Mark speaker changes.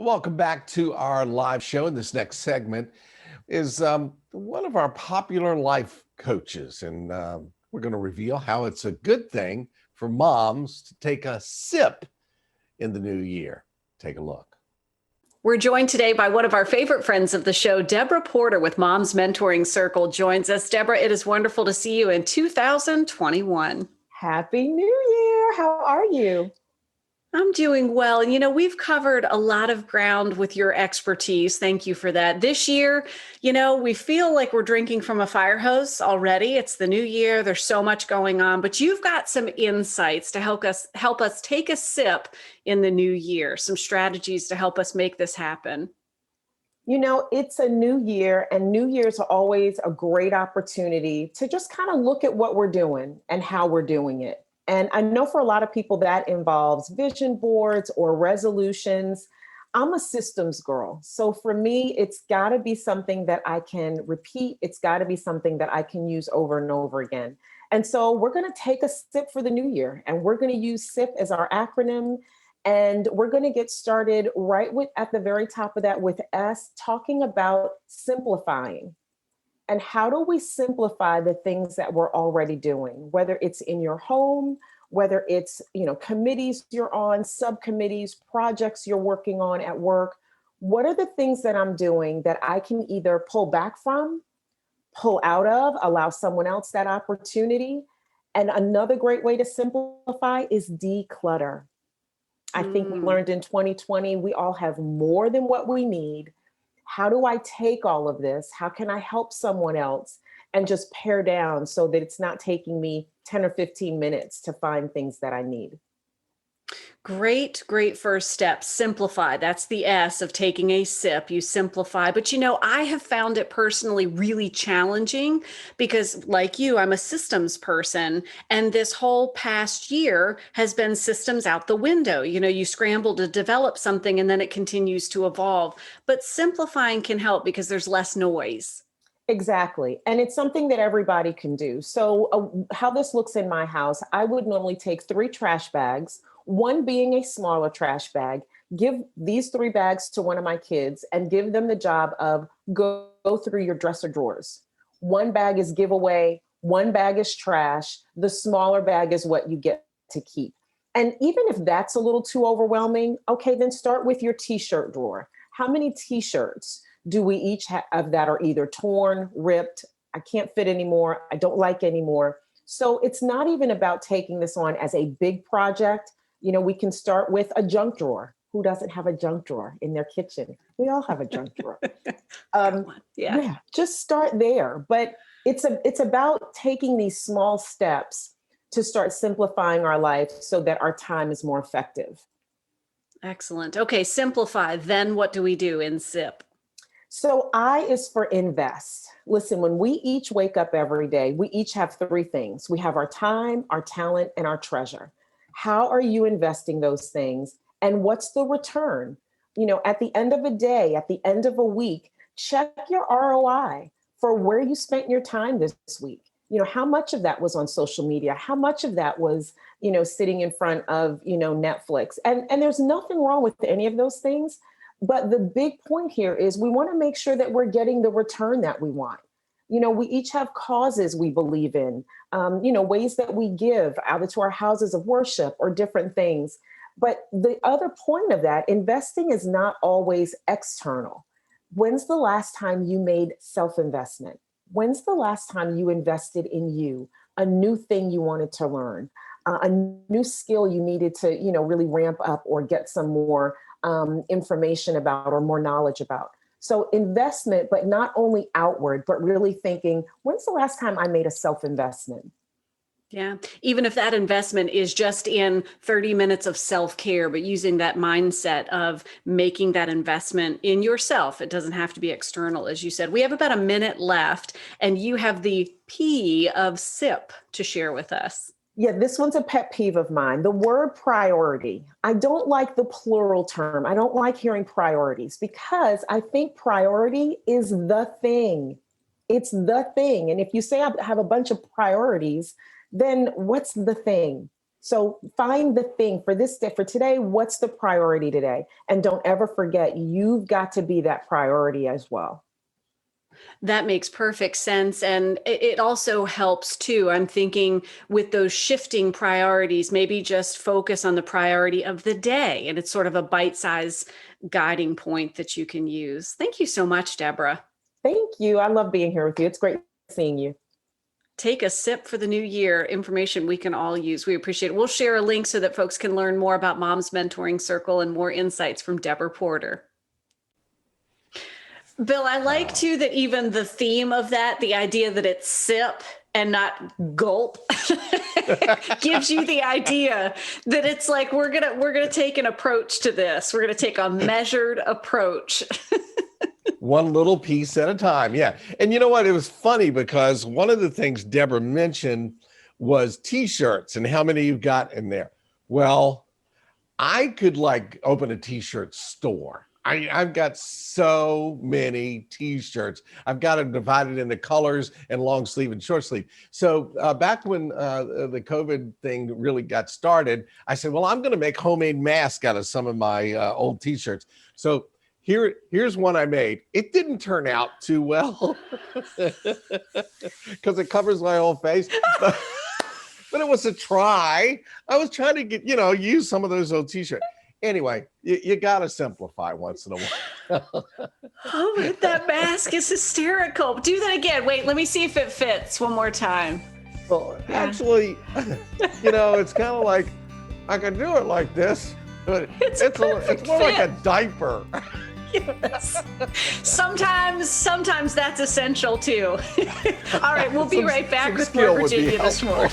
Speaker 1: Welcome back to our live show. And this next segment is one of our popular life coaches. And we're going to reveal how it's a good thing for moms to take a sip in the new year. Take a look.
Speaker 2: We're joined today by one of our favorite friends of the show, Deborah Porter with Mom's Mentoring Circle joins us. Deborah, it is wonderful to see you in 2021.
Speaker 3: Happy New Year. How are you?
Speaker 2: I'm doing well. And, we've covered a lot of ground with your expertise. Thank you for that. This year, we feel like we're drinking from a fire hose already. It's the new year. There's so much going on, but you've got some insights to help us take a sip in the new year, some strategies to help us make this happen.
Speaker 3: It's a new year, and New Year's are always a great opportunity to just kind of look at what we're doing and how we're doing it. And I know for a lot of people that involves vision boards or resolutions. I'm a systems girl. So for me, it's got to be something that I can repeat. It's got to be something that I can use over and over again. And so we're going to take a sip for the new year, and we're going to use SIP as our acronym. And we're going to get started at the very top of that with S, talking about simplifying. And how do we simplify the things that we're already doing, whether it's in your home, whether it's, committees you're on, subcommittees, projects you're working on at work. What are the things that I'm doing that I can either pull back from, pull out of, allow someone else that opportunity? And another great way to simplify is declutter. I think we learned in 2020, we all have more than what we need. How do I take all of this? How can I help someone else and just pare down so that it's not taking me 10 or 15 minutes to find things that I need?
Speaker 2: Great first step. Simplify. That's the S of taking a sip. You simplify. But I have found it personally really challenging because, like you, I'm a systems person. And this whole past year has been systems out the window. You scramble to develop something and then it continues to evolve. But simplifying can help because there's less noise.
Speaker 3: Exactly. And it's something that everybody can do. So how this looks in my house, I would normally take 3 trash bags, one being a smaller trash bag, give these 3 bags to one of my kids and give them the job of go through your dresser drawers. 1 bag is giveaway, 1 bag is trash. The smaller bag is what you get to keep. And even if that's a little too overwhelming, okay, then start with your t-shirt drawer. How many t-shirts do we each have that are either torn, ripped, I can't fit anymore, I don't like anymore? So it's not even about taking this on as a big project. We can start with a junk drawer. Who doesn't have a junk drawer in their kitchen? We all have a junk drawer. Yeah, just start there. But it's about taking these small steps to start simplifying our life so that our time is more effective.
Speaker 2: Excellent. Okay, simplify. Then what do we do in SIP?
Speaker 3: So I is for invest. Listen, when we each wake up every day, we each have 3 things. We have our time, our talent, and our treasure. How are you investing those things? And what's the return? At the end of a day, at the end of a week, check your ROI for where you spent your time this week. How much of that was on social media? How much of that was, sitting in front of, Netflix? And there's nothing wrong with any of those things. But the big point here is we want to make sure that we're getting the return that we want. We each have causes we believe in, ways that we give either to our houses of worship or different things. But the other point of that, investing is not always external. When's the last time you made self-investment? When's the last time you invested in you, a new thing you wanted to learn, a new skill you needed to, really ramp up or get some more information about or more knowledge about? So investment, but not only outward, but really thinking, when's the last time I made a self-investment?
Speaker 2: Yeah. Even if that investment is just in 30 minutes of self-care, but using that mindset of making that investment in yourself. It doesn't have to be external, as you said. We have about a minute left, and you have the P of SIP to share with us.
Speaker 3: Yeah, this one's a pet peeve of mine. The word priority. I don't like the plural term. I don't like hearing priorities because I think priority is the thing. It's the thing. And if you say I have a bunch of priorities, then what's the thing? So find the thing for this day, for today, what's the priority today? And don't ever forget, you've got to be that priority as well.
Speaker 2: That makes perfect sense. And it also helps too. I'm thinking with those shifting priorities, maybe just focus on the priority of the day. And it's sort of a bite-sized guiding point that you can use. Thank you so much, Deborah.
Speaker 3: Thank you. I love being here with you. It's great seeing you.
Speaker 2: Take a sip for the new year. Information we can all use. We appreciate it. We'll share a link so that folks can learn more about Mom's Mentoring Circle and more insights from Deborah Porter. Bill, I like too that even the theme of that, the idea that it's sip and not gulp, gives you the idea that it's like we're gonna take an approach to this. We're gonna take a measured approach.
Speaker 1: One little piece at a time. Yeah. And you know what? It was funny because one of the things Deborah mentioned was t-shirts and how many you've got in there. Well, I could like open a t-shirt store. I've got so many t-shirts. I've got them divided into colors and long sleeve and short sleeve. So back when the COVID thing really got started, I said, well, I'm going to make homemade masks out of some of my old t-shirts. So here's one I made. It didn't turn out too well because it covers my whole face. But it was a try. I was trying to get, use some of those old t-shirts. Anyway, you got to simplify once in a while.
Speaker 2: Oh, that mask is hysterical. Do that again. Wait, let me see if it fits one more time.
Speaker 1: Well, actually, it's kind of like I can do it like this, but it's more like a diaper.
Speaker 2: Yes. Sometimes that's essential too. All right, we'll be right back with more Virginia this morning.